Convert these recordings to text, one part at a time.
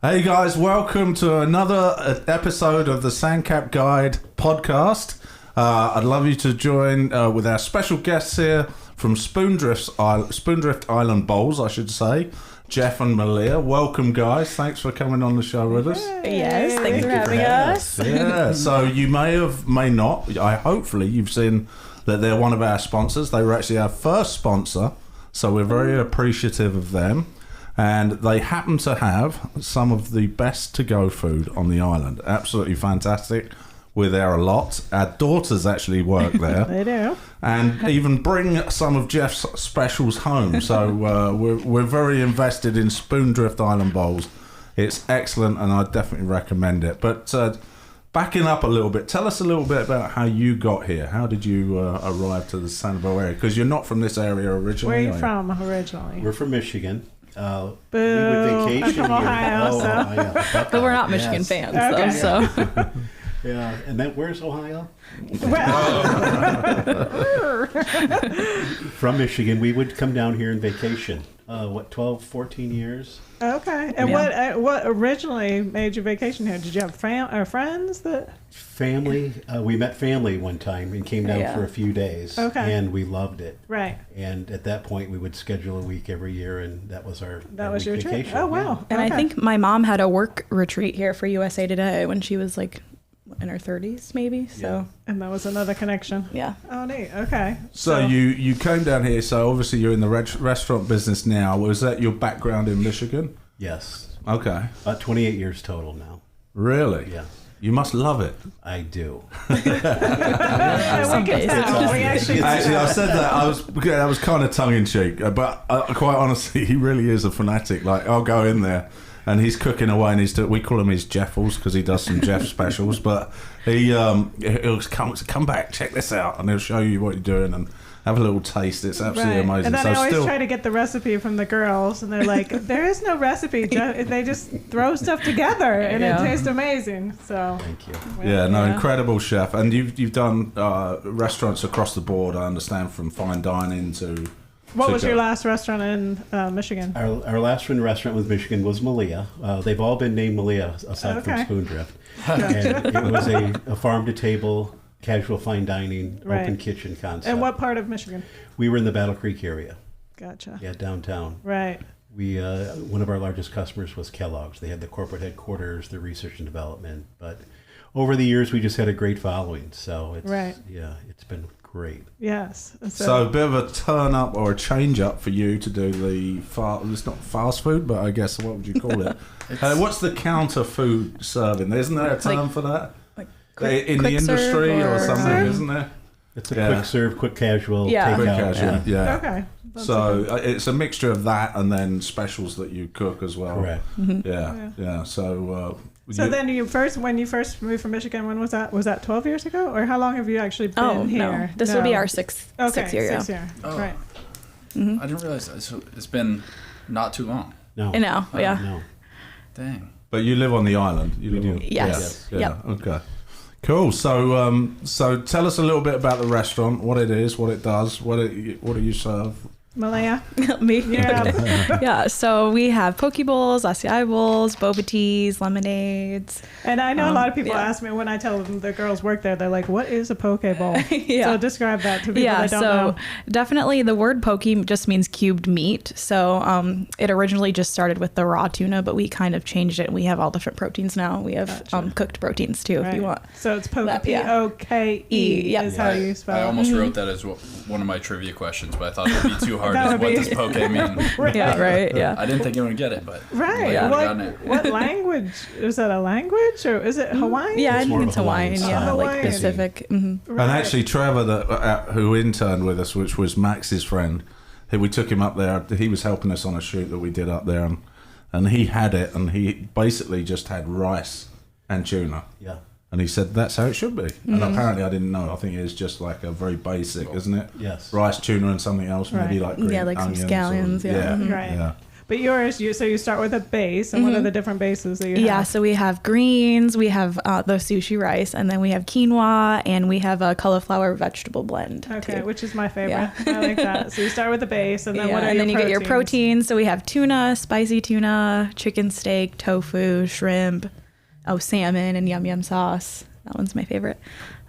Hey guys, welcome to another episode of the Sandcap Guide podcast. I'd love you to join with our special guests here from Spoondrift Island Bowls, I should say. Jeff and Malia, welcome guys. Thanks for coming on the show with us. Yes, thanks for having us. Yeah, so you may not. Hopefully you've seen that they're one of our sponsors. They were actually our first sponsor, so we're very appreciative of them. And they happen to have some of the best to-go food on the island. Absolutely fantastic. We're there a lot. Our daughters actually work there. They do. And even bring some of Jeff's specials home. So we're very invested in Spoondrift Island Bowls. It's excellent, and I definitely recommend it. But backing up a little bit, tell us a little bit about how you got here. How did you arrive to the Sanibel area? Because you're not from this area originally. Where are you from originally? We're from Michigan. Boo. We would vacation I'm from Ohio, here. Ohio. But we're not Michigan fans, though, so. Yeah, and then where's Ohio? From Michigan, we would come down here and vacation. 12, 14 years? Okay. And what originally made you vacation here? Did you have friends that? Family. We met family one time and came down for a few days. Okay. And we loved it. Right. And at that point, we would schedule a week every year, and that was our your vacation. trip? Oh, wow. And I think my mom had a work retreat here for USA Today when she was like in her 30s, maybe. So. And that was another connection. Yeah. Oh, neat. Okay. So you came down here, so obviously you're in the restaurant business now. Was that your background in Michigan? Yes. Okay. About 28 years total now. Really? Yeah. You must love it. I do. Actually, Actually, I said that I was kind of tongue in cheek, but quite honestly, he really is a fanatic. Like, I'll go in there and he's cooking away, and we call him his Jeffels because he does some Jeff specials. But he'll come back, check this out, and he'll show you what you're doing and have a little taste. It's absolutely amazing. And then I always try to get the recipe from the girls, and they're like, "There is no recipe. They just throw stuff together, and it tastes amazing." So thank you. Incredible chef. And you've done restaurants across the board. I understand, from fine dining to. What was your last restaurant in Michigan? Our last restaurant with Michigan was Malia. They've all been named Malia aside from Spoondrift. And it was a farm-to-table, casual fine dining, open kitchen concept. And what part of Michigan? We were in the Battle Creek area. Gotcha. Yeah, downtown. Right. We one of our largest customers was Kellogg's. They had the corporate headquarters, the research and development. But over the years, we just had a great following. So it's been great. Yes. So a bit of a turn up or a change up for you to do it's not fast food, but I guess what would you call it? What's the counter food serving? Isn't there a term for that? Like in the industry or something, isn't there? It's a quick serve, quick casual, takeout. Quick casual, yeah. Okay. So it's a mixture of that and then specials that you cook as well. Correct. Mm-hmm. Yeah. So then when you first moved from Michigan, when was that? Was that 12 years ago, or how long have you actually been here? No. This will be our sixth year. 6 year. Oh. Right. Mm-hmm. I didn't realize that. So it's been not too long. No. No. Yeah. No. Dang. But you live on the island. You live Yes. Yeah. Yep. Okay. Cool. So tell us a little bit about the restaurant, what it is, what it does, what do you serve? Malia? Me? Yeah. Yeah, so we have poke bowls, acai bowls, boba teas, lemonades. And I know a lot of people ask me when I tell them the girls work there, they're like, what is a poke bowl? So describe that to people that don't know. Definitely the word poke just means cubed meat. So it originally just started with the raw tuna, but we kind of changed it. We have all different proteins now. We have cooked proteins too, if you want. So it's poke, P-O-K-E is how you spell it. I almost wrote that as one of my trivia questions, but I thought it would be too hard. What does poke mean? Yeah, right. Yeah. I didn't think anyone would get it, but what language is that? A language or is it Hawaiian? Yeah, I think it's Hawaiian. Yeah, like Pacific. Mm-hmm. Right. And actually, Trevor, who interned with us, which was Max's friend, we took him up there. He was helping us on a shoot that we did up there, and he had it, and he basically just had rice and tuna. Yeah. And he said that's how it should be. Mm-hmm. And apparently I didn't know. I think it is just like a very basic, isn't it? Yes. Rice, tuna, and something else, maybe like green like onions some scallions. Right. Yeah. But yours, so you start with a base, and what are the different bases that you have? Yeah, so we have greens, we have the sushi rice, and then we have quinoa, and we have a cauliflower vegetable blend. Okay, too. which is my favorite. I like that. So you start with the base, and then what are and your then you get your proteins. So we have tuna, spicy tuna, chicken steak, tofu, shrimp, salmon, and yum yum sauce. That one's my favorite.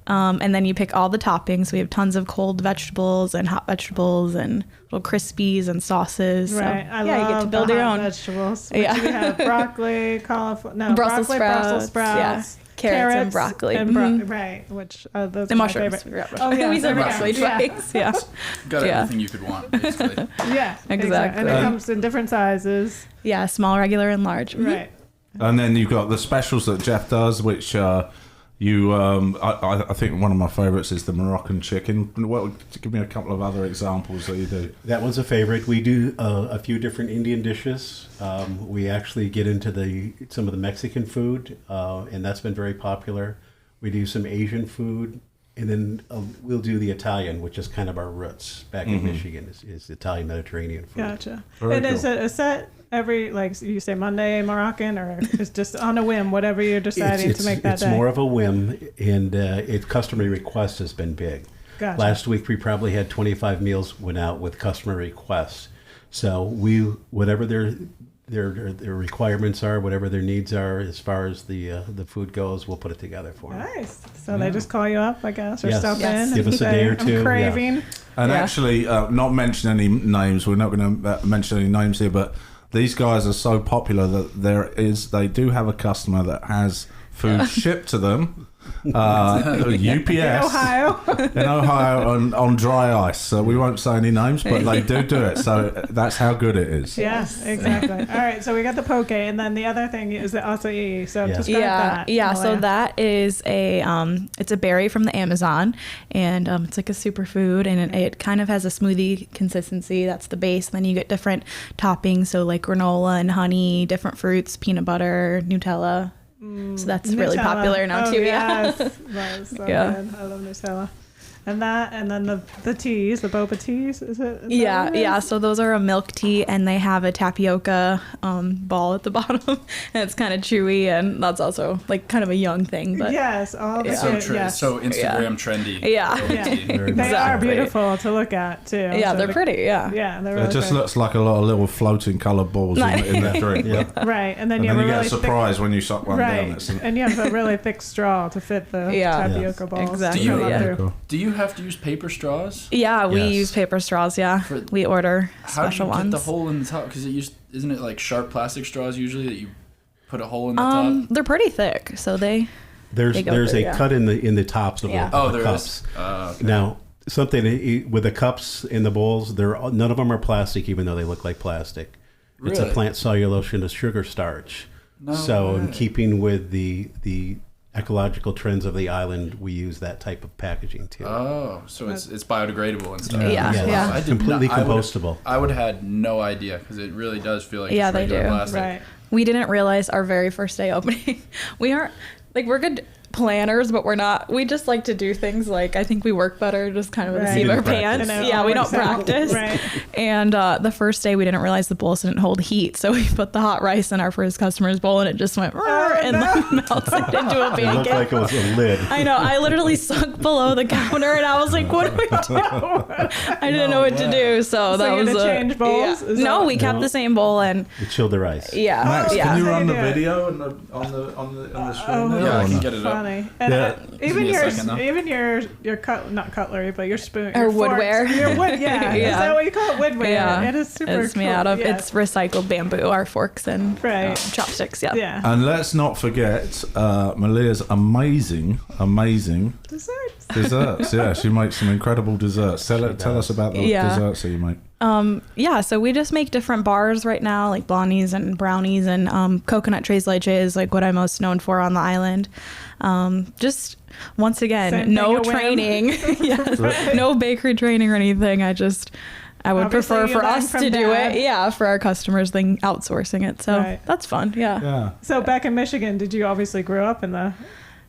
And then you pick all the toppings. We have tons of cold vegetables and hot vegetables and little crispies and sauces. Right. So, I you love get to build your own vegetables. Which we have broccoli, cauliflower, Brussels sprouts, carrots and broccoli. And right. Which those the are mushrooms. my favorite. Oh yeah, we said broccoli twice. Yeah. Got everything you could want, basically. Yeah, exactly. And it comes in different sizes. Yeah, small, regular, and large. Right. And then you've got the specials that Jeff does, which I think one of my favourites is the Moroccan Chicken. Well, give me a couple of other examples that you do. That one's a favorite. We do a few different Indian dishes. We actually get into some of the Mexican food, and that's been very popular. We do some Asian food, and then we'll do the Italian, which is kind of our roots back in Michigan, is Italian Mediterranean food. Gotcha. Very and cool. is it a set every, like you say Monday Moroccan, or it's just on a whim, whatever you're deciding to make that it's day? It's more of a whim, and customer request has been big. Gotcha. Last week we probably had 25 meals went out with customer requests. So whatever their requirements are, whatever their needs are, as far as the food goes, we'll put it together for them. Nice. So they just call you up, I guess, or Yes. stop Yes. in. Give and us a say, day or two, I'm craving. yeah. And actually, not mention any names. We're not going to mention any names here, but these guys are so popular that they do have a customer that has food shipped to them. UPS In Ohio. in Ohio on dry ice. So we won't say any names, but they do it. So that's how good it is. Yes, exactly. All right, so we got the poke, and then the other thing is the acai. So Yeah. describe that. Yeah. So Malia. that is it's a berry from the Amazon, and it's like a superfood, and it kind of has a smoothie consistency. That's the base. Then you get different toppings, so like granola and honey, different fruits, peanut butter, Nutella. So that's really Nutella. popular now too. Yes. That is so Yeah. good. I love Nutella. And then the teas, the Boba Teas, is it? Is Yeah, that what it yeah. is? So those are a milk tea, and they have a tapioca ball at the bottom, and it's kind of chewy, and that's also like kind of a young thing. But Yes, all the So, shit, yes. so Instagram trendy. Yeah. Boba Yeah. tea. They are Exactly. beautiful to look at too. yeah, So they're pretty. Yeah. Yeah, they're really It just pretty. looks like a lot of little floating coloured balls in the drink. Yeah. Right, and then And you then have you a get really a surprise when you suck thick, one right, down. It's and you have a really thick straw to fit the Yeah. tapioca Yes. balls. Exactly, to come yeah. through. cool. Do you have to use paper straws? Yeah, we Yes. use paper straws. Yeah, For- we order How do you special get ones. the hole in the top? Because isn't it like sharp plastic straws usually that you put a hole in the top? They're pretty thick, so they. There's They go there's through, a yeah. cut in the tops of Yeah. the Oh, there cups. is. Okay. Now, with the cups in the bowls, none of them are plastic, even though they look like plastic. It's a Really? plant cellulose and a sugar starch. No So, in way. keeping with the ecological trends of the island, we use that type of packaging too. Oh, so it's biodegradable and stuff. Yeah, Yes. yeah. I did Completely not- I would've- compostable. I would have had no idea because it really does feel like Yeah, just they regular do. plastic. Right. We didn't realize our very first day opening. We aren't we're good planners, but we're not. We just like to do things like I think we work better just kind of with the Right. seat of You our didn't pants. practice. Yeah, we don't works out. practice. Right. And the first day we didn't realize the bowls didn't hold heat, so we put the hot rice in our first customer's bowl, and it just went and like, melted into a It looked pancake. like it was a lid. I know. I literally sunk below the counter, and I was like, "What do we do?" I didn't know what to do, so that you had was to change bowls? Yeah. Is No, that- we kept No. the same bowl, and It chilled the rice. yeah, Max, yeah. can you How run you the do it? video on the screen? there, Yeah, or I can not? get it up. Funny. And Yeah. even me a your second, though. not cutlery, but your spoon Or your forks, woodware. Your wood, yeah. Is Yeah. that what you call it? Woodware. Yeah. It is super. It's made cool. out of Yes. it's recycled bamboo. Our forks and Right. chopsticks. Yeah. Yeah. And let's not forget Malia's amazing Desserts. desserts. Yeah, she makes some incredible desserts. Tell us about the Yeah. desserts that you make. Yeah, so we just make different bars right now, like blondies and brownies and coconut tres leches, like what I'm most known for on the island. Just once again, Same no thing, a whim. training, yes, no bakery training or anything. I would Obviously, prefer you for learned us from to do Dad. it, yeah, for our customers than outsourcing it. So Right. that's fun, yeah. Yeah. So back in Michigan, did you obviously grow up in the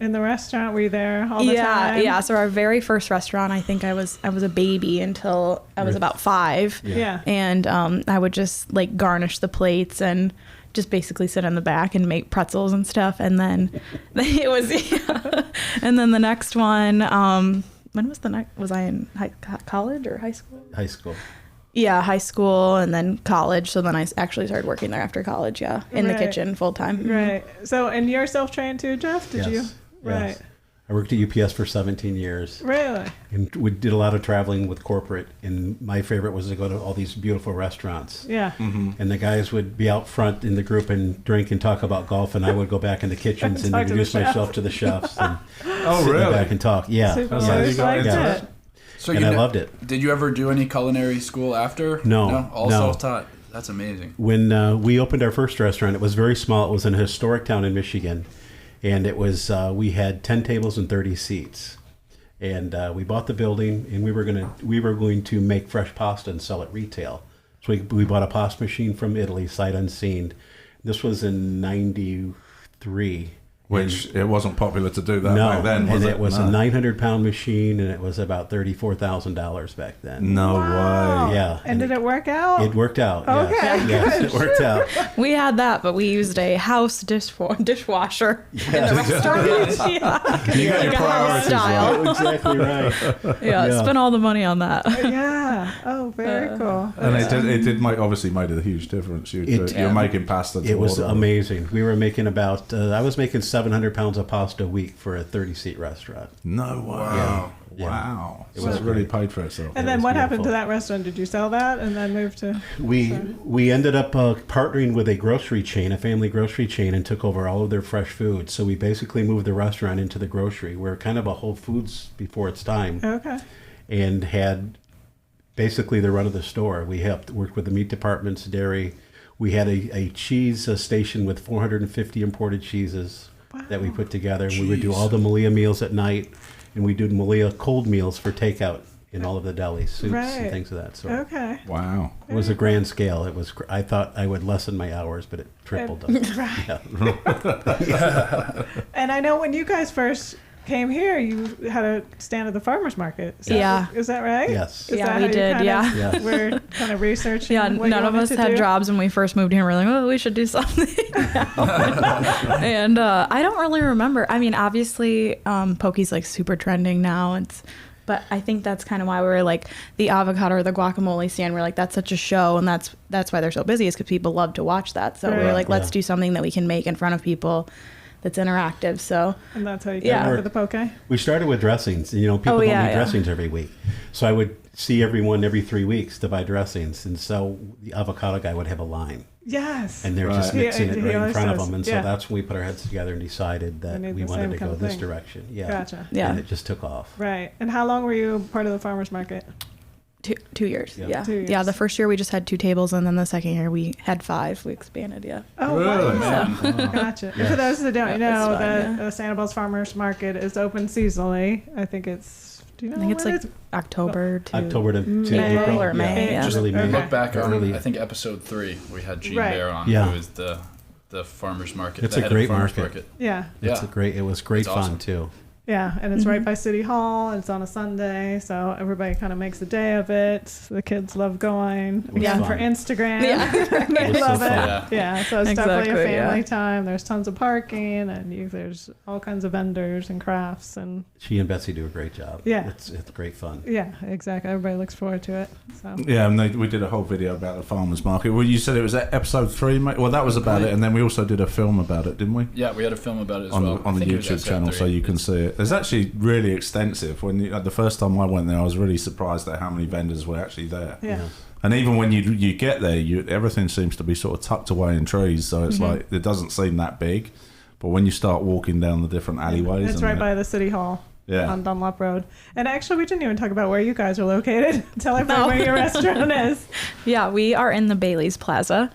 in the restaurant? Were you there all the time? Yeah. So our very first restaurant, I think I was a baby until I was about 5. Yeah. And I would just like garnish the plates and just basically sit in the back and make pretzels and stuff. And then it was, and then the next one, when was the next? Was I in college or high school? High school. Yeah, high school and then college. So then I actually started working there after college. Yeah, in the Right. kitchen full time. Right. So, and you're self-trained too, Jeff? Did you? Yes. Right. I worked at UPS for 17 years. Really? And we did a lot of traveling with corporate. And my favorite was to go to all these beautiful restaurants. Yeah. And the guys would be out front in the group and drink and talk about golf. And I would go back in the kitchens and Talk to the introduce chef. myself to the chefs. And Oh, sit in the really? back and talk. Yeah. Super. That's how you Always got liked into it. it. So And I loved it. Did you ever do any culinary school after? No, All no. self-taught. That's amazing. When we opened our first restaurant, it was very small. It was in a historic town in Michigan. And it was, we had 10 tables and 30 seats. And we bought the building, and we were going to make fresh pasta and sell it retail. So we bought a pasta machine from Italy, sight unseen. This was in '93. Which it wasn't popular to do that No, back then, was and it? it was No. a 900-pound machine, and it was about $34,000 back then. No Wow. way. Yeah. And did it work out? It worked out. Okay, Yes, good. it worked out. We had that, but we used a house dishwasher in the restaurant. Yeah. You got your Like a house priorities style. right. Exactly right. Yeah, spent all the money on that. Yeah. Oh, very cool. And it did make, obviously made a huge difference. You're making pasta to It was order. amazing. We were making about, I was making 700 pounds of pasta a week for a 30-seat restaurant. No way. Wow. Yeah. Wow. It So was it really great. paid for itself. And It then was what happened to beautiful. that restaurant? Did you sell that and then move to? We ended up partnering with a grocery chain, a family grocery chain, and took over all of their fresh food. So we basically moved the restaurant into the grocery. We're kind of a Whole Foods before its time, Okay. and had basically the run of the store. We helped work with the meat departments, dairy. We had a cheese station with 450 imported cheeses that we put together. And we would do all the Malia meals at night, and we did Malia cold meals for takeout in all of the delis, soups Right. and things of that sort. Okay. Wow. It was a grand scale. It was. I thought I would lessen my hours, but it tripled them. Right. Yeah. And I know when you guys first came here, you had a stand at the farmer's market. Yeah. Is that right? Yes. Is Yeah, that we how you did, kind yeah. of Yes. We're kind of researching. Yeah, what none you of wanted us to had do? jobs when we first moved here. We're like, oh, we should do something now. And I don't really remember. I mean, obviously, poke's like super trending now. But I think that's kind of why we were like the avocado or the guacamole stand. We're like, that's such a show, and that's why they're so busy, is because people love to watch that. So we were Right. like, let's Yeah. do something that we can make in front of people that's interactive. So And that's how you Yeah. came up with the poke. We started with dressings. You know, people Oh, don't yeah, need yeah. dressings every week. So I would see everyone every 3 weeks to buy dressings, and so the avocado guy would have a line, Yes. and they're Right. just mixing He it right in always front of does. them. And Yeah. so that's when we put our heads together and decided that need we the wanted same to kind go of this thing. direction. Yeah. Gotcha. yeah, And it just took off. Right. And how long were you part of the farmer's market? 2 years. Yeah. Yeah. 2 years. Yeah. The first year we just had 2 tables, and then the second year we had 5. We expanded. Yeah. Oh, Really? wow. Gotcha. Yes. For those that don't know, it's fun, the Sanibel's Farmers Market is open seasonally. I think it's, do you know I think it's when like October to October to May April or May, yeah. Just Early May. okay. Look back on, Early- I think episode 3, we had Gene Right. Bear on, Yeah. who is the farmer's market. It's the a head of great farmer's market. Yeah. It's Yeah. it was great It's fun awesome. too. Yeah, and it's right by City Hall. It's on a Sunday, so everybody kind of makes a day of it. The kids love going. was Again, fun. for Instagram. Yeah. They It was love so it. fun. Yeah. Yeah, so it's definitely a Exactly, yeah. family time. There's tons of parking, and there's all kinds of vendors and crafts, and She and Betsy do a great job. Yeah. It's great fun. yeah, exactly. Everybody looks forward to it. So Yeah, and we did a whole video about the farmers market. Well, you said it was episode 3, mate. Well, that was about it, and then we also did a film about it, didn't we? Yeah, we had a film about it as On well. on I the think it was YouTube episode channel, 3. so you can see it. It's actually really extensive. When the first time I went there, I was really surprised at how many vendors were actually there. yeah. And even when you get there, everything seems to be sort of tucked away in trees, so it's like it doesn't seem that big. But when you start walking down the different alleyways, It's and right by the City Hall. Yeah. On Dunlop Road. And actually, we didn't even talk about where you guys are located. Tell everybody where your restaurant is. Yeah, we are in the Bailey's Plaza.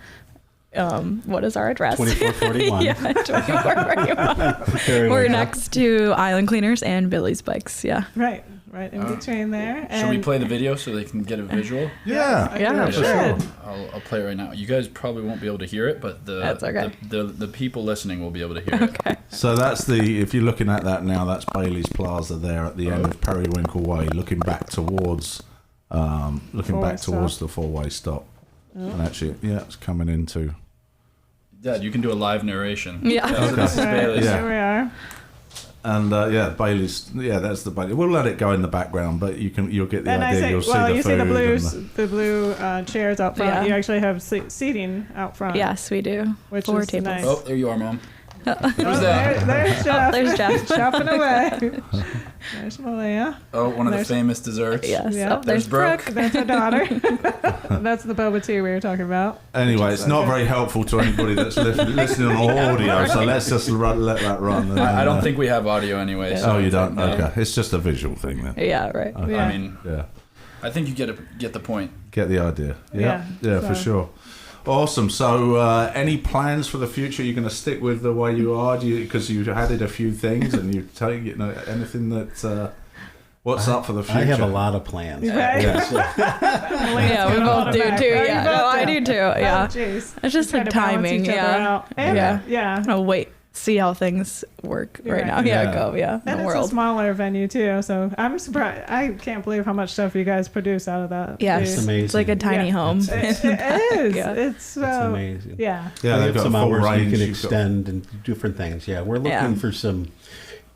What is our address? 2441. Yeah, 2441. Very We're well. next to Island Cleaners and Billy's Bikes. Yeah. Right. right in between there. Should we play the video so they can get a visual? Yeah, for sure. I'll play it right now. You guys probably won't be able to hear it, but That's okay. the people listening will be able to hear it. Okay. So that's if you're looking at that now, that's Bailey's Plaza there at the end of Periwinkle Way, looking back towards the four-way stop. And actually, it's coming into. Dad, you can do a live narration. Yeah. So this is Bailey's. Here we are. And Bailey's, that's the Bailey. We'll let it go in the background, but you'll get the And idea. you'll see food the blue chairs out front. Yeah. You actually have seating out front. Yes, we do. Which 4 is tables. nice. Oh, there you are, Mom. There's Jeff. There's Jeff. Chopping away. There's Malia. Oh, one of the famous desserts. Yes. Yeah. Oh, there's Brooke. That's her daughter. That's the Boba Tea we were talking about. Anyway, it's not very helpful to anybody that's listening on audio, so let's just let that run. I don't think we have audio anyway. So you don't? Okay. It's just a visual thing then. Yeah, right. Okay. Yeah. I mean, Yeah. I think you get the point. Get the idea. Yeah, for so- sure. Awesome. So, any plans for the future? You're going to stick with the way you are, because you've added a few things, and you tell anything that what's up for the future? I have a lot of plans. Right. Yes. Yeah, we both do too. Yeah, no, I do too. Yeah, Oh, jeez. it's just Trying like to balance timing. each other Yeah, out. And, Yeah. Yeah. I'll wait, see how things work right now. Yeah. Yeah, go. Yeah, And the it's a world. smaller venue too, so I'm surprised. I can't believe how much stuff you guys produce out of that. Yes, It's amazing. it's like a tiny Yeah. home. It is. Yeah. It's so. It's amazing. Yeah. Yeah, We they've have got some a full hours range. you can You've got- extend and different things. Yeah, we're looking Yeah. for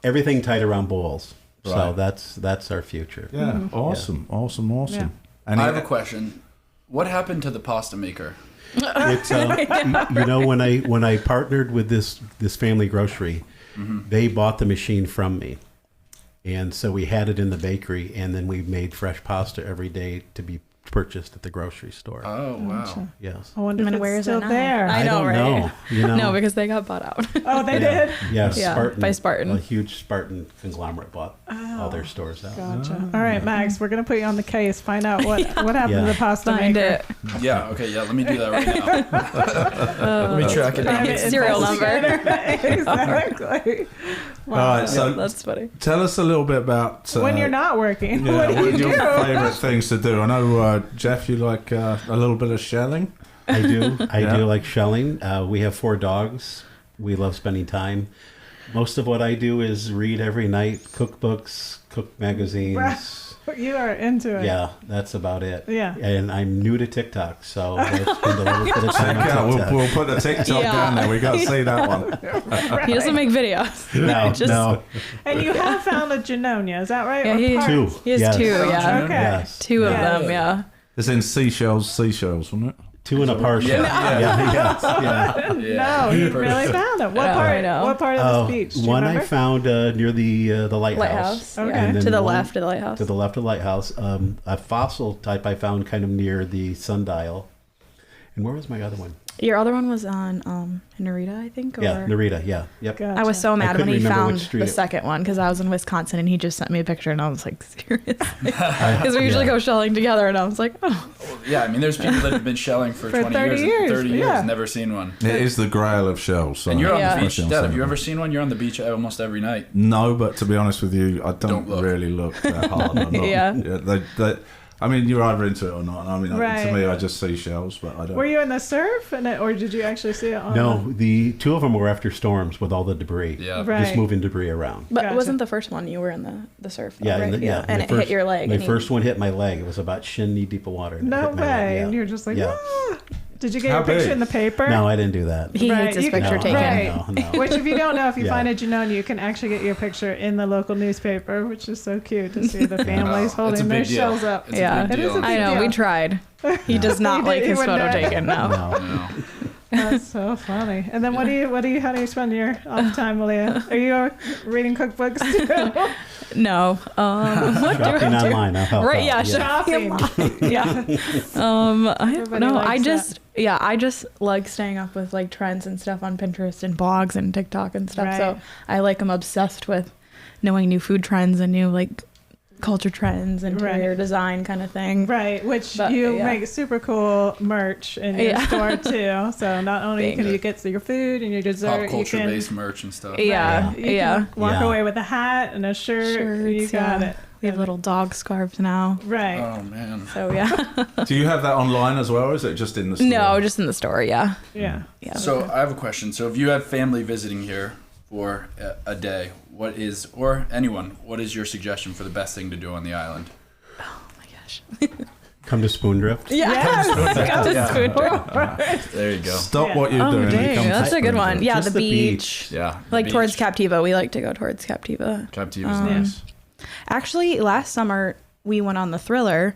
everything tight around bowls. So Right. that's our future. Yeah, awesome. Yeah. And I have a question. What happened to the pasta maker? It's when I partnered with this family grocery, they bought the machine from me, and so we had it in the bakery, and then we made fresh pasta every day to be purchased at the grocery store. Oh, wow. Yes. I wonder I mean, if where it's is it still now? there. I know, don't right? know. No, because they got bought out. Oh, they did. Yeah, Yeah, Spartan, by Spartan. a huge Spartan conglomerate bought all their stores out. Gotcha. All right, Max, we're gonna put you on the case. Find out what happened Yeah. to the pasta Find maker. it. Yeah, okay, let me do that right now. Let me track it down. Get serial number. Exactly. All right, so That's funny. tell us a little bit about When you're not working, Yeah, what do you your do? favourite things to do? I know, Jeff, you like a little bit of shelling. I do. I Yeah. do like shelling. We have 4 dogs. We love spending time. Most of what I do is read every night, cookbooks, cook magazines. You are into it. Yeah, that's about it. Yeah. And I'm new to TikTok, so I spend a little bit of time Yeah, on TikTok. we'll put the TikTok Yeah. down there. We got to see that one. He doesn't make videos. No, Just- no. And you have found a Genonia, is that right? Yeah, Or he- part- 2. He has Yes. 2. Yeah, Okay. Yes. 2 of Yeah. them. Yeah. It's in seashells, wasn't it? 2 and a partial. Yeah. Yes, yeah. No, you really found it. What Yeah, part? I know. What part of the speech? Do you One I remember? found near the lighthouse. Lighthouse. Okay. Yeah. And then To the one- left of the lighthouse. To the left of the lighthouse. A fossil type I found kind of near the sundial. And where was my other one? Your other one was on Narita, I think. Or... Yeah, Narita. Yeah. Yep. Gotcha. I was so mad when couldn't he remember found which street the it- second one because I was in Wisconsin and he just sent me a picture and I was like, seriously? Because we usually go shelling together and I was like, oh. Yeah, I mean, there's people that have been shelling for, For 20 30 years, 30 years, yeah. never seen one. It is the Grail of shells. So And you're on Yeah. the beach. Especially on Dad, have you Saturday. ever seen one? You're on the beach almost every night. No, but to be honest with you, I don't look. really look that hard. I'm not, Yeah. I mean, you're either into it or not. I mean, to Right. me, I just see shells, but I don't. Were you in the surf, or did you actually see it on? No, the 2 of them were after storms with all the debris. Yeah. Right. Just moving debris around. But Gotcha. wasn't the first one you were in the surf? Though, Yeah, right? And the it first- hit your leg. My and you- first one hit my leg. It was about shin knee deep of water. and it No hit my leg, way. yeah. And you're just like, Yeah. ah. Did you get How your picture big? in the paper? No, I didn't do that. He Right, hates his you can- picture No, taken. Right. No. Which, if you don't know, if you Yeah. find a Genonia, you can actually get your picture in the local newspaper, which is so cute to see the families It's a holding their big deal. shells up. It's Yeah. a big It is deal. a I know, deal. we tried. He does not like He his wouldn't photo do it. taken now. No. No. That's so funny. And then how do you spend your off time, Malia? Are you reading cookbooks too? No. What do I Shopping do? online, I'll help Right, out. yeah, Shopping. Yeah. I Everybody don't know. likes I just like staying up with like trends and stuff on Pinterest and blogs and TikTok and stuff. Right. So I'm obsessed with knowing new food trends and new like culture trends and interior Right. design kind of thing. Right, which But, you yeah. make super cool merch in your Yeah. store too. So not only Thanks. can you get your food and your dessert, Pop you culture can based merch and stuff. Yeah. you Yeah. can walk Yeah. away with a hat and a shirt. You Shirts, got yeah. it. We have little dog scarves now. Right. Oh man. So yeah. Do you have that online as well, or is it just in the store? No, just in the store. Yeah. Yeah. Yeah. So I have a question. So if you have family visiting here for a day, what is your suggestion for the best thing to do on the island? Oh my gosh. Come to Spoondrift. Yeah. Yeah. Spoondrift. There you go. Stop what you're doing. and Dang, come to that's a good one. Spoondrift. Yeah, Just the beach. Yeah. Like the towards beach. Captiva. We like to go towards Captiva. Captiva's nice. Actually, last summer we went on the Thriller,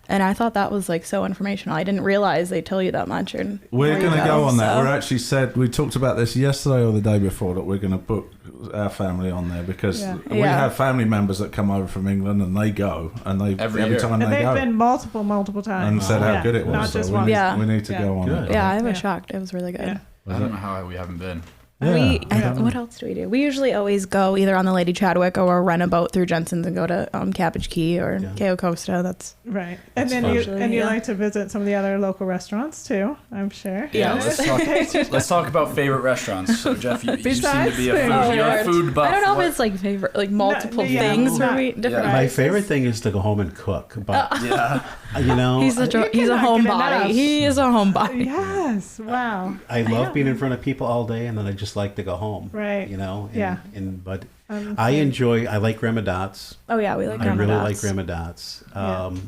and I thought that was like so informational. I didn't realize they tell you that much. And We're going to go on that. so- We're actually we talked about this yesterday or the day before, that we're going to book our family on there because Yeah. we Yeah. have family members that come over from England and they go and Every every year. time And they they've go been multiple times. and said how Yeah, good it was. Not So just we once. need, Yeah. we need to Yeah. go on Good. it. Yeah, I was Yeah. shocked. It was really good. Yeah. I don't know how we haven't been. Yeah. What else do we do? We usually always go either on the Lady Chadwick or rent a boat through Jensen's and go to Cabbage Key or Yeah. Cayo Costa. That's Right. That's And then fun. you Usually, you yeah. like to visit some of the other local restaurants too, I'm sure. Yeah, Yeah. let's talk about favorite restaurants. So Jeff, you seem to Besides be a food. food, Oh, you're a Lord. food buff. I don't know What- if it's like favorite, like multiple yeah, things not- for me. Different. Yeah. My Right. favorite thing is to go home and cook, but Yeah. you know, He's a You he's a cannot get homebody. enough. He is a homebody. Yes. Wow. I love being in front of people all day, and then I just like to go home. Right. You know. Yeah. But I like Ramadats. Oh yeah, we like I really like Ramadats. Ramadats.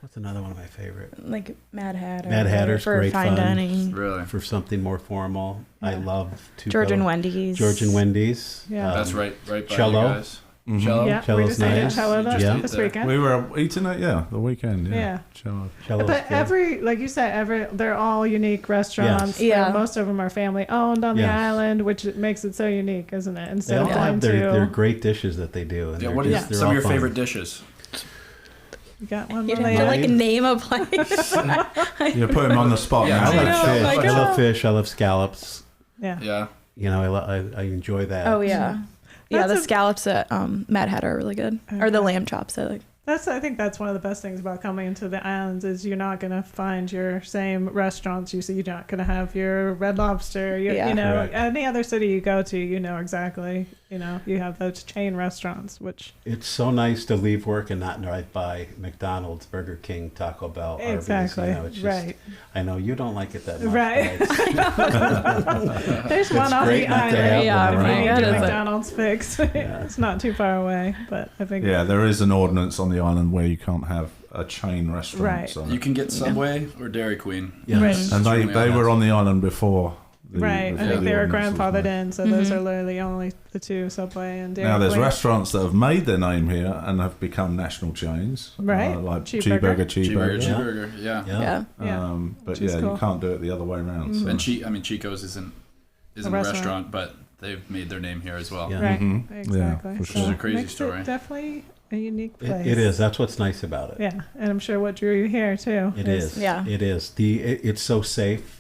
What's another one of my favorite? Like Mad Hatter. Mad Hatter's for great fine fun. dining. Really. For something more formal, I love to George go- and Wendy's. George and Wendy's. Yeah. That's right by Cello. you guys. Mhm. Cello. Yeah. We Cello's just ate nice. at Cello Yeah. this weekend. We were eating it, the weekend. Yeah. Cello. Cello's But good. like you said, they're all unique restaurants. Yes. Yeah. Most of them are family owned on the Yes. island, which makes it so unique, isn't it? They Instead all of going have to, their great dishes that they do. And Yeah, they're what just- is they're some all of your fun. favorite dishes? you got one. You'd have Malia? to like name a place. You put him on the spot Yeah. now. I like know, fish. like, I love fish. I love scallops. Yeah. Yeah. You know, I enjoy that. Oh yeah. Yeah, That's the a- scallops at Mad Hatter are really good. Or the lamb chops. I think that's one of the best things about coming into the islands is you're not going to find your same restaurants you see. You're not going to have your Red Lobster. Yeah. You know, Correct. any other city you go to, you know exactly. You know, you have those chain restaurants, which It's so nice to leave work and not drive by McDonald's, Burger King, Taco Bell, Arby's. exactly You know, it's just, right. I know you don't like it that much. Right. but it's- There's one on great the not to island. have Yeah, them If you around. need God, your is it? McDonald's fix. It's not too far away, but I think Yeah, there is an ordinance on the island where you can't have a chain restaurant. Right. So. You can get Subway or Dairy Queen. Yes. Right. And It's they really were nice. on the island before. right. before I think the they were ordinance was grandfathered made. in, so those are literally only the two, Subway and Dairy Now there's Queen. restaurants that have made their name here and have become national chains, Right. like Cheeseburger. Cheeseburger. Cheeseburger. Yeah. Yeah. Yeah. But Which is yeah, cool. you can't do it the other way around. So. And Chico's isn't a restaurant. restaurant, but they've made their name here as well. Yeah. Right. Mhm. Exactly. Yeah, for So sure. Which is a crazy makes story. It definitely a unique place. It is. That's what's nice about it. Yeah, and I'm sure what drew you here too. It is. Yeah. It is. It's so safe.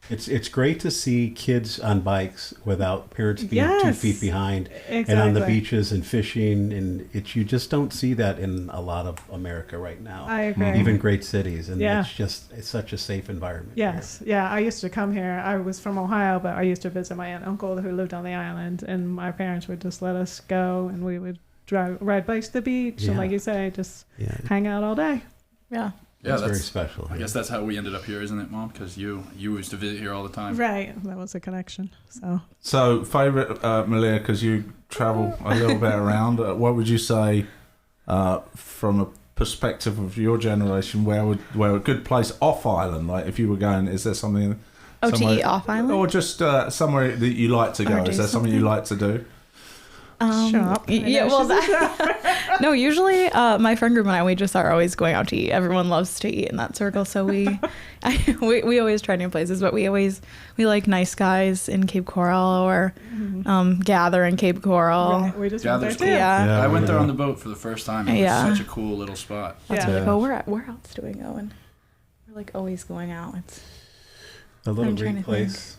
It's great to see kids on bikes without parents being 2 Yes. feet behind Exactly. and on the beaches and fishing, and you just don't see that in a lot of America right now. I agree. Even great cities, and Yeah. it's such a safe environment. Yes, yeah. I used to come here. I was from Ohio, but I used to visit my aunt and uncle who lived on the island, and my parents would just let us go, and we would ride bikes to the beach, and Yeah. like you say, just Yeah, hang out all day. Yeah. Yeah, it's very that's. special. I guess that's how we ended up here, isn't it, Mom? Because you used to visit here all the time. Right, that was a connection. So, favorite Malia, because you travel a little bit around. What would you say, from a perspective of your generation, where a good place off island? Like, if you were going, is there something? Oh, to somewhere- eat off island? or just somewhere that you like to go? Or do Is there something you like to do? Shop. Yeah, well, no, usually my friend group and I, we just are always going out to eat. Everyone loves to eat in that circle. So we always try new places, but we like Nice Guys in Cape Coral or Gather in Cape Coral. Right, we just went there Gather's too. cool. Yeah. I went there on the boat for the first time. It was Yeah. such a cool little spot. That's Yeah. really cool. Where else do we go? And we're like always going out. It's A little I'm trying Greek to place.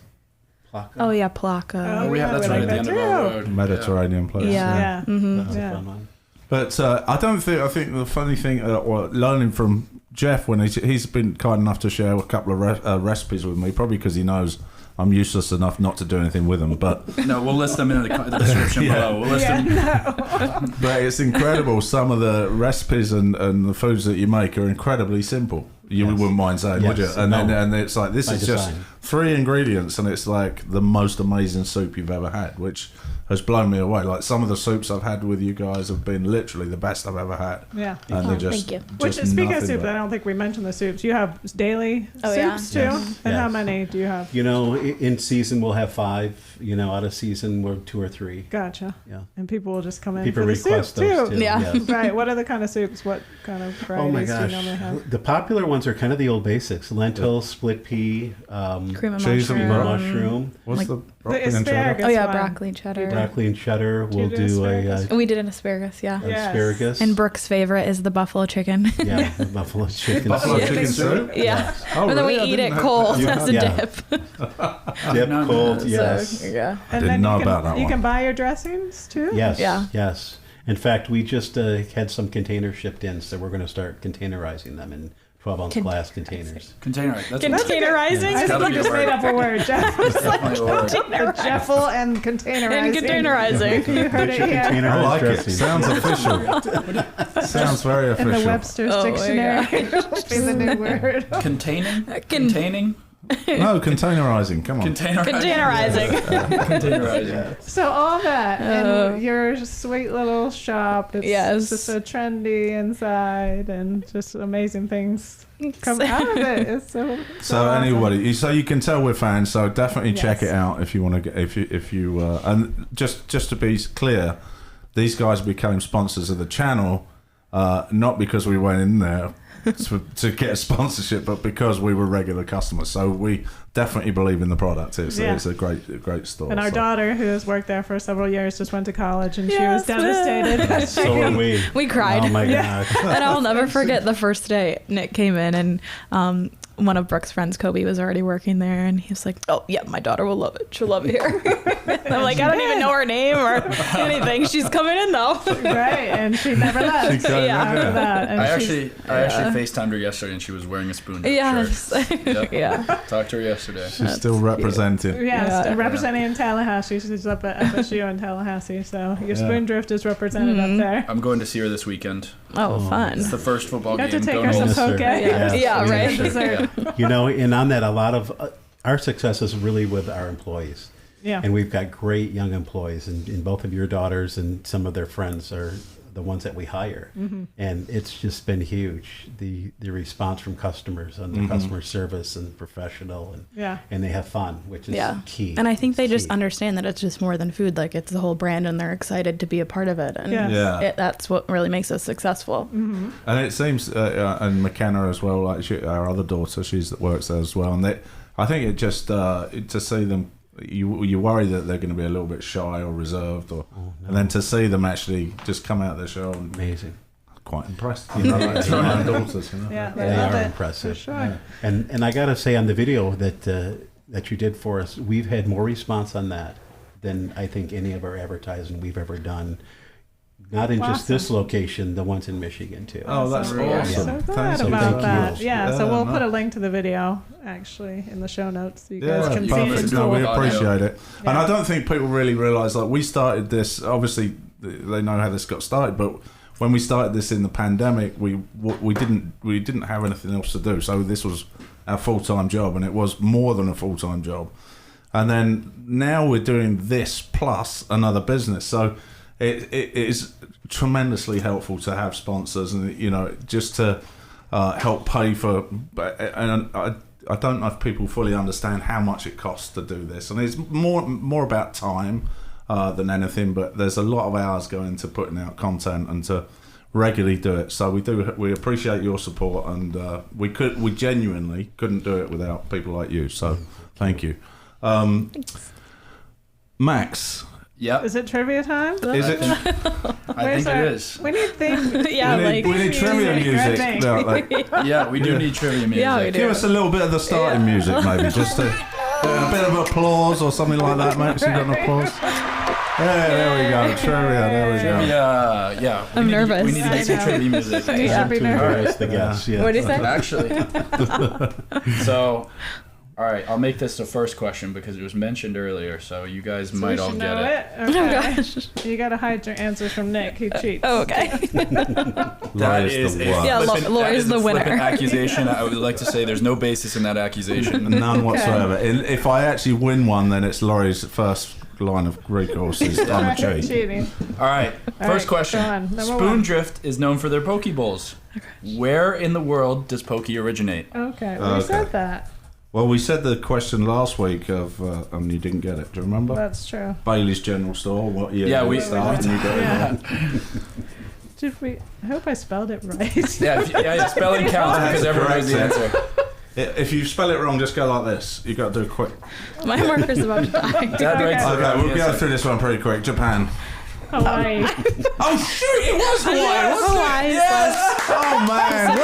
Plaka. oh yeah, Plaka. Oh, we have yeah, that's we right like at the that end of our too. road. Mediterranean place. Yeah. Yeah. That's Yeah. a fun one. But I think the funny thing, or learning from Jeff when he's been kind enough to share a couple of recipes with me, probably because he knows I'm useless enough not to do anything with them. But No, we'll list them in the description below. We'll list them. but it's incredible. Some of the recipes and the foods that you make are incredibly simple. You wouldn't mind saying, would you? Yes. And No. then it's like, this By is just design. 3 ingredients, and it's like the most amazing soup you've ever had, which has blown me away. Like, some of the soups I've had with you guys have been literally the best I've ever had. Yeah. And they're just, thank you. Which, just speaking of nothing soup, but- I don't think we mentioned the soups. You have daily Oh, yeah. soups too? Yes. And how Yes. many do you have? You know, in season we'll have 5. You know, out of season we're 2 or 3. Gotcha. Yeah. And people will just come in People for the request soup those too. too. Yeah. Yes. Right. What are the kind of soups? What kind of Oh my varieties do you gosh. normally have? The popular ones are kind of the old basics: lentils, split pea, Cream of Cheese and mushroom. mushroom, What's Like- the broccoli and cheddar? asparagus. Oh yeah, one. broccoli and cheddar. broccoli and cheddar. Do you We'll do do asparagus? We did an asparagus, yeah. Yes. asparagus. And Brooke's favorite is the buffalo chicken. yeah, the buffalo chicken. Buffalo Buffalo chicken chicken soup? Yeah. Oh, And then we really? I eat didn't it have- cold You- as a yeah. dip. Dip No, no, cold. no. Yes. So, yeah. And didn't then know you can, about that you one. can buy your dressings too? Yes. Yeah. Yes. In fact, we just had some containers shipped in, so we're going to start containerizing them in 12-ounce glass containers. Container. That's Containerizing? I gotta think be you just a word. made up a word, Jeff. definitely a word. The Jeffel and containerizing. And containerizing. You heard it here. Container I like it. dressing. Sounds official. Sounds very In official. the Webster's Oh my Dictionary. It'll be the new word. Containing? Containing? No, containerizing. Come on. Containerizing. Containerizing. So all that in your sweet little shop. It's Yes. just so trendy inside and just amazing things come out of it. It's so awesome. anybody, so you can tell we're fans. So definitely check Yes. it out if you want to get if you and just to be clear, these guys became sponsors of the channel, not because we went in there to get a sponsorship, but because we were regular customers. So we definitely believe in the product. It's a great store. And our so. daughter, who has worked there for several years, just went to college, and she Yes. was devastated. So are we. We cried. Oh my Yeah. god. And I'll never forget the first day Nick came in, and one of Brooke's friends, Kobe, was already working there, and he was like, "Oh yeah, my daughter will love it. She'll love it here." And I'm like, I don't even know her name or anything. She's coming in though. Right, and she never left. She came in, after yeah. that. And I she's- actually FaceTimed her yesterday and she was wearing a Spoondrift Yes. shirt. Yep. Yeah. Talked to her yesterday. She's still representing. Yes, Yeah. representing in Tallahassee. She's up at FSU in Tallahassee, so your Yeah. Spoondrift is represented up there. I'm going to see her this weekend. Oh, fun. It's the first football Got to game. take Don't her some hold- Minister. poke. Yeah. Yeah, right. Dessert. You know, and on that, a lot of our success is really with our employees. Yeah. And we've got great young employees, and both of your daughters and some of their friends are the ones that we hire. Mm-hmm. And it's just been huge, the response from customers on the customer service and professional, and Yeah. and they have fun, which is Yeah. key. And I think they It's just key. understand that it's just more than food. Like, it's the whole brand, and they're excited to be a part of it. And Yeah. Yeah. that's what really makes us successful. Mm-hmm. And it seems, and McKenna as well, like our other daughter, she's works there as well. And I think it just to see them, you worry that they're going to be a little bit shy or reserved, and then to see them actually just come out of the show, and Amazing. quite impressed. You know, like my own daughters. You know? Yeah, They love are it, impressive. For sure. And I got to say, on the video that you did for us, we've had more response on that than I think any of our advertising we've ever done. Not in just Awesome. this location, the ones in Michigan too. Oh, that's We're awesome. So glad Thanks. about Thank that. you. Yeah, so Yeah, we'll no. put a link to the video actually in the show notes so you Yeah, guys can see perfect. it. No, we Audio. appreciate it. And Yeah. I don't think people really realise, like, we started this, obviously they know how this got started, but when we started this in the pandemic, we didn't have anything else to do, so this was our full-time job, and it was more than a full-time job. And then now we're doing this plus another business, so it is tremendously helpful to have sponsors, and just to help pay for. And I don't know if people fully understand how much it costs to do this, and it's more about time than anything. But there's a lot of hours going into putting out content and to regularly do it. So we appreciate your support, and we genuinely couldn't do it without people like you. So thank you, Max. Yep. Is it trivia time? Is it? I think it is. We need things. Yeah, we need trivia music. Right. No, like, Yeah, we do need trivia music. Yeah, we do. give us a little bit of the starting music, maybe, just a bit of applause or something like that, Max. You got an applause? Yeah, there we go. Trivia. There we go. Trivia. Yeah. I'm nervous. We need to get some trivia music. You should be To nervous. embarrass the guests. Yeah. What do you say? Actually. So, All right, I'll make this the first question because it was mentioned earlier, so you guys So might we all should get know it. it. Okay. You gotta hide your answers from Nick. He cheats. Oh, okay. That Laurie's is the a worst. Yeah, flippant- Laurie's that is a the winner. flippant accusation. I would like to say there's no basis in that accusation. None whatsoever. If I actually win one, then it's Laurie's first line of recourse is I'm a cheat. Cheating. All right, All first right, question. go on. Number one. Spoondrift is known for their poke bowls. Where in the world does poke originate? Okay, we Okay. said that. Well, we said the question last week of, and you didn't get it. Do you remember? That's true. Bailey's General Store. What year? Yeah, did we- it start? And you got it Yeah. right. Did we? I hope I spelled it right. Yeah, spelling counts because everyone knows the answer. If you spell it wrong, just go like this. You got to do it quick. My marker's about to die. Dad writes the Okay, right we'll go answer. through this one pretty quick. Japan. Hawaii. Oh shoot! It was Hawaii. wasn't it? Hawaii. Oh man!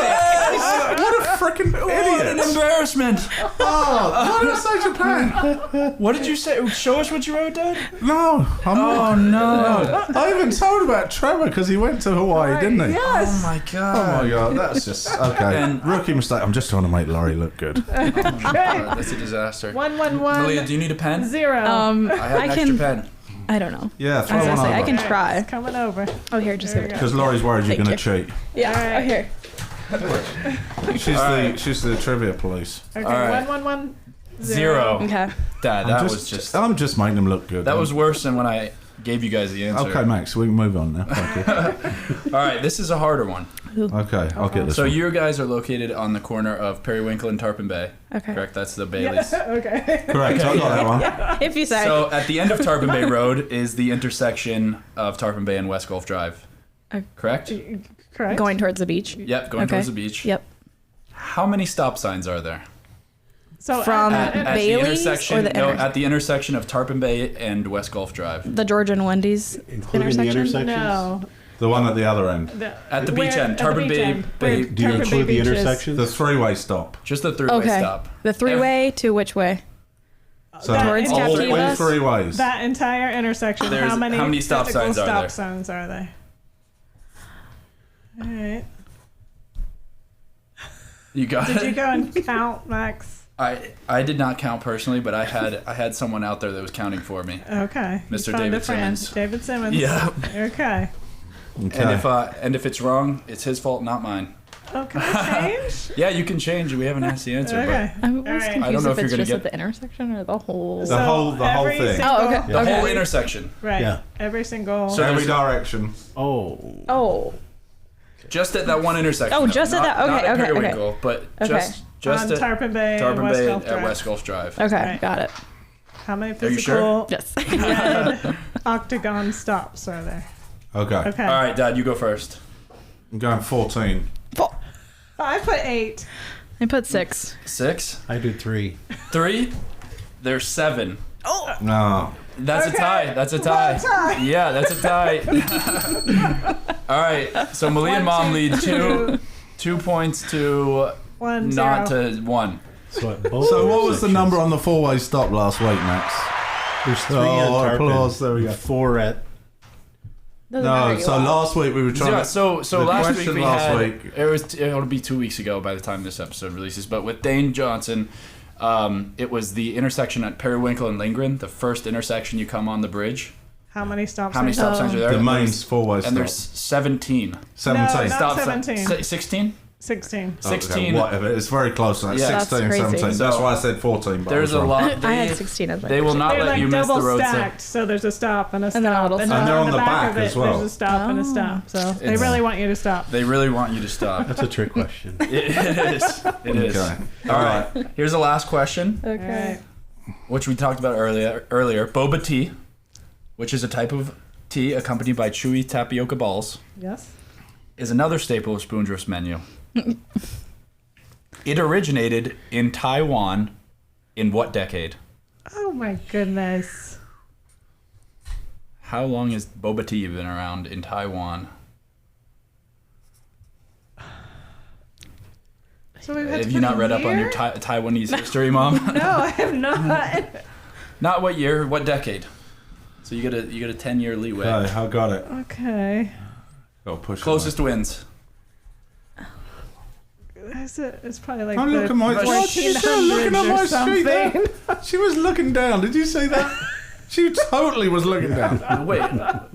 What a freaking What an idiot! embarrassment! Oh, why did I say Japan? What did you say? Show us what you wrote, Dad. No, I'm Oh not. no! I even told about Trevor because he went to Hawaii, didn't he? Yes. Oh my Oh god! my god, that's just okay. And- Rookie mistake. I'm just trying to make Laurie look good. Okay. That's a disaster. 111. Malia, do you need a pen? 0. I have an I extra can. pen. I don't know. Yeah, I throw was one gonna say I over. can Alright, try. it's coming over. Oh, here, just There give it. we Because Laurie's worried you're Thank going to you. cheat. Yeah. Alright. Oh, here. She's the trivia police. Okay, Alright. 111. 0. Okay. Dad, that was just. I'm just making them look good. That was worse than when I gave you guys the answer. Okay, Max. We can move on now. Thank you. All right, this is a harder one. Okay, I'll get this. So one. you guys are located on the corner of Periwinkle and Tarpon Bay. Okay. Correct. That's the Baileys. Yeah, okay. Correct. I got that one. If you say. So at the end of Tarpon Bay Road is the intersection of Tarpon Bay and West Gulf Drive. Correct? Correct. Going towards the beach. Yep, going Okay. towards the beach. Yep. How many stop signs are there? So From At the Baileys intersection, or the no, inter- at the intersection of Tarpon Bay and West Gulf Drive. The George and Wendy's Including the intersection? intersections? No. The one at the other end. At the beach Where- end, at the Tarpon beach Bay, end, Bay where Do you Tarpon Bay include the Beach is. intersections? The three-way stop. just the three-way Okay. stop. The three-way to which way? So That Towards entire- all Captiva? three ways. That entire intersection. There's- how many stop physical signs are stop there? signs are there? All right. You got Did it? you go and count, Max? I did not count personally, but I had someone out there that was counting for me. Okay. You Mr. found David a friend. Simmons. David Simmons. Yeah. Okay. Okay. And if it's wrong, it's his fault, not mine. Oh, can I change? Yeah, you can change. We haven't asked the answer, Okay. I'm All always right. confused I don't know if if it's you're just gonna at the intersection or the whole. The whole every thing. single- Oh, okay. but the Okay. whole intersection, Right. Yeah. Every single. So Every there's- direction. Oh. Oh. just at that one intersection. Oh, though. just at Not- that- okay, not at okay, okay. Periwinkle, but Okay. just on at Tarpon Bay Tarpon and West Bay Gulf at Drive. West Gulf Drive. Okay, Right. got it. How many Are you sure? physical Yes. red octagon stops are there? Okay. Okay. All right, Dad, you go first. I'm going 14. I put 8. I put 6. 6, I did 3. 3. There's 7. No. That's Okay. a tie. That's a tie. What a tie. Yeah, that's a tie. All right. So Malia and Mom lead 2 points to 1 not 0. to 1. So So what was the number on the four-way stop last week, Max? There's 3 Oh, at Tarpon. applause, there we go. 4 at. No, so last week we were trying Yeah, to... so the last week question we last had week- it'll be 2 weeks ago by the time this episode releases. But with Dane Johnson, it was the intersection at Periwinkle and Lindgren, the first intersection you come on the bridge. How many stops? How many stop signs are there? The And main there's- four-way stop. and there's 17. 17. No, Stop 17. 16? 16. 16. Okay, whatever. It's very close to that. Yeah. 16, That's crazy. 17. That's why I said 14. But There's I a was wrong. lot. I had 16 as my They will not They're let like you miss the double road. stacked, so there's a stop and a stop. And then a little then stop. And they're on the the back back of it, as well. there's a stop and a stop. So they It's- really want you to stop. They really want you to stop. That's a trick question. It is. It is. Okay. All right. Here's the last question, Okay. which we talked about earlier. Boba Tea, which is a type of tea accompanied by chewy tapioca balls, Yes. is another staple of Spoondrift's menu. It originated in Taiwan in what decade? Oh my goodness. How long has boba tea been around in Taiwan? So we've had Have to you put not a read up on your year? Taiwanese history, Mom? No, I have not. Not what year, what decade. So you get a 10-year leeway. Okay, I got it. Okay. Got to push it Closest wins. It's probably like Oh, the look at my. What? She's still looking at my 1400s or sheet there. something. She was looking down. Did you see that? She totally was looking down. Wait,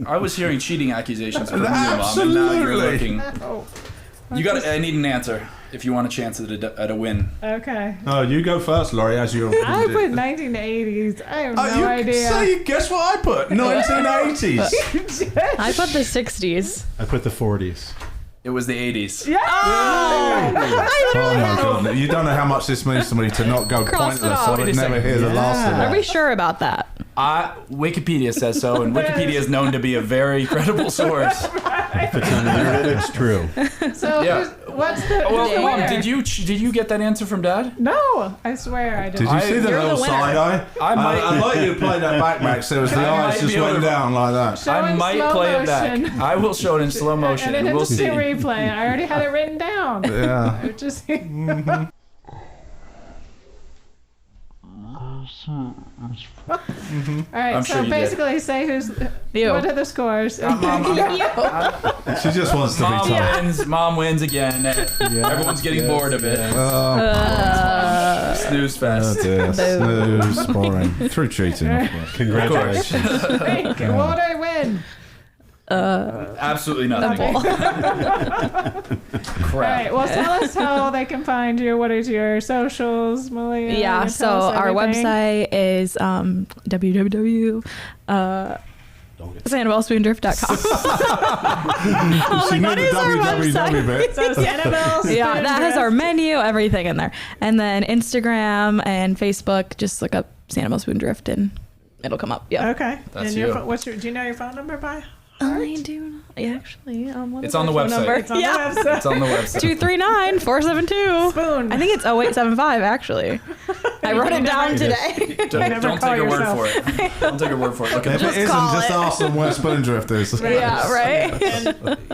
I was hearing cheating accusations from you, Mom, and now you're Absolutely. looking. Oh, You got. I need an answer if you want a chance at a win. okay. Oh, you go first, Laurie, as you. I put 1980s. I have no you idea. say, guess what I put? 1980s. I put the 60s. I put the 40s. It was the 80s. Yeah. Oh my god! You don't know how much this means to me to not go Cross it pointless. off. I Wait would a never second. hear the last of Are that. we sure about that? Wikipedia says so, and Wikipedia is known to be a very credible source. If it's on the internet, it's true. So Yeah. what's the Well, who's the Mom, winner? did you get that answer from Dad? No, I swear I Did didn't. you see the You're the little winner. side eye? I might- I'd like you to play that back, Max. There was the I eyes might just be able went to- down like that. Show I in might slow play motion. it back. I will show it in slow motion, and and we'll just see. a replay. I already had it written down. Yeah. I just All right, I'm so sure you did. basically say who's You. what are the scores? She just wants to be Mom told. wins. Mom wins again. Everyone's getting bored of it. Oh, Snooze oh fest. dear. Snooze, boring. Through cheating, of course. Congratulations. Okay, what would I win? Absolutely nothing. All Crap. right, well, tell us how they can find you. What is your socials, Malia? Yeah, You so tell us our everything. website is www.sanibelspoondrift.com. She knew what the is our www bit. So Sanibel, Yeah, that has our Spoondrift. menu, everything in there. And then Instagram and Facebook, just look up Sanibel Spoondrift and it'll come up. Yeah. Okay. That's and you. your do you know your phone number by? I do not. Actually, what It's is on our the phone website. number? It's on Yeah. the website. It's on the website. 239-472. Spoon. I think it's 0875 actually. I wrote it down today. Don't call take a word yourself. for it. Don't take a word for it. Look at If the it isn't, call just it. ask them where Spoondrift is. Yeah, right.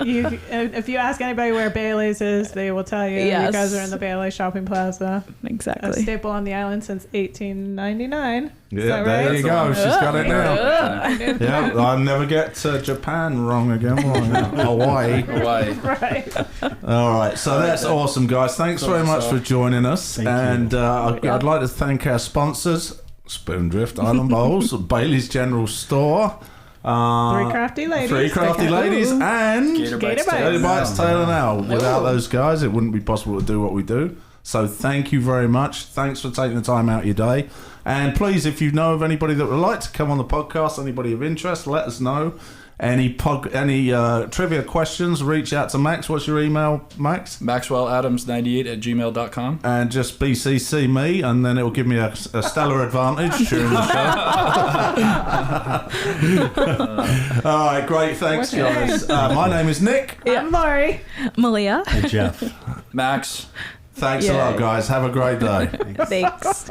If you ask anybody where Bailey's is, they will tell you. Yes. You guys are in the Bailey Shopping Plaza, a Exactly. staple on the island since 1899. Yeah, Is that there right? you go. She's got it now. Yeah. Yeah, I'll never get Japan wrong again. will I? Hawaii. Hawaii. Right. All right, so that's awesome, guys. Thanks very much for joining us. Thank you. And I'd like to thank our sponsors, Spoondrift Island Bowls, Bailey's General Store, Three Crafty Ladies. Three Crafty Ladies, and GatorBites. GatorBites. GatorBites Tail and Owl. Without those guys, it wouldn't be possible to do what we do. So thank you very much. Thanks for taking the time out of your day. And please, if you know of anybody that would like to come on the podcast, anybody of interest, let us know. Any trivia questions, reach out to Max. What's your email, Max? MaxwellAdams98@gmail.com. And just BCC me, and then it'll give me a stellar advantage during the show. All right, great. Thanks, What's your guys. My name is Nick. I'm Lori. Malia. And Jeff. Max. Thanks a lot, guys. Have a great day. Thanks.